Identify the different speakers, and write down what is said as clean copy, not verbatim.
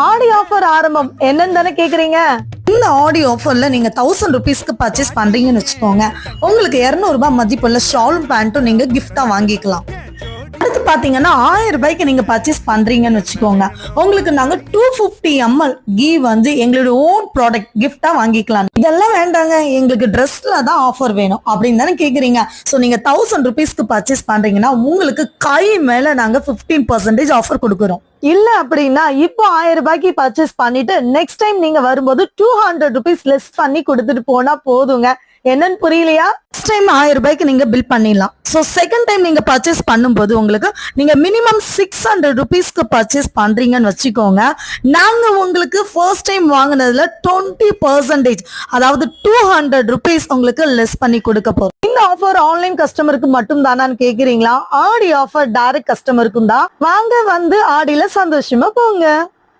Speaker 1: ஆடி offer ஆரம்பம் என்னன்னு தானே கேக்குறீங்க. இந்த ஆடி ஆஃபர்ல நீங்க 1000 ருபீஸ்க்கு பர்ச்சேஸ் பண்றீங்கன்னு வச்சுக்கோங்க, உங்களுக்கு 200 ரூபாய் மதிப்புள்ள ஷாலும் பேண்ட்டும் நீங்க கிஃப்டா வாங்கிக்கலாம். அடுத்து பாத்தீங்கன்னா 1000 ரூபாய்க்கு நீங்க பர்ச்சேஸ் பண்றீங்கன்னு வச்சுக்கோங்க, உங்களுக்கு நாங்க 250 ml கீ வந்து எங்களுடைய ஓன் ப்ராடக்ட் கிஃப்டா வாங்கிக்கலாம். இதெல்லாம் வேண்டாங்க, எங்களுக்கு ட்ரெஸ்ல தான் ஆஃபர் வேணும் அப்படின்னு தானே கேக்குறீங்க. சோ நீங்க 1000 ருபீஸ்க்கு பர்ச்சேஸ் பண்றீங்கன்னா உங்களுக்கு கை மேல நாங்க 15% ஆஃபர் கொடுக்குறோம். இல்ல அப்படின்னா இப்போ 1000 ரூபாய்க்கு பர்ச்சேஸ் பண்ணிட்டு நெக்ஸ்ட் டைம் நீங்க வரும்போது 200 ருபீஸ் லெஸ் பண்ணி கொடுத்துட்டு போனா போதுங்க. என்னன்னு புரியலையா? ஃபர்ஸ்ட் டைம் 1000 ரூபாய்க்கு நீங்க பில் பண்ணிடலாம். சோ செகண்ட் டைம் நீங்க பர்ச்சேஸ் பண்ணும்போது உங்களுக்கு நீங்க மினிமம் 600 ருபீஸ்க்கு பர்ச்சேஸ் பண்றீங்கன்னு வச்சுக்கோங்க, நாங்க உங்களுக்கு ஃபர்ஸ்ட் டைம் வாங்கினதுல 20% அதாவது 200 ருபீஸ் உங்களுக்கு லெஸ் பண்ணி கொடுக்க போறோம். இந்த ஆஃபர் ஆன்லைன் கஸ்டமருக்கு மட்டும் தானான்னு கேக்குறீங்களா? ஆடி ஆஃபர் டைரக்ட் கஸ்டமருக்கும் தான். வாங்க வந்து ஆடியில சந்தோஷமா போங்க.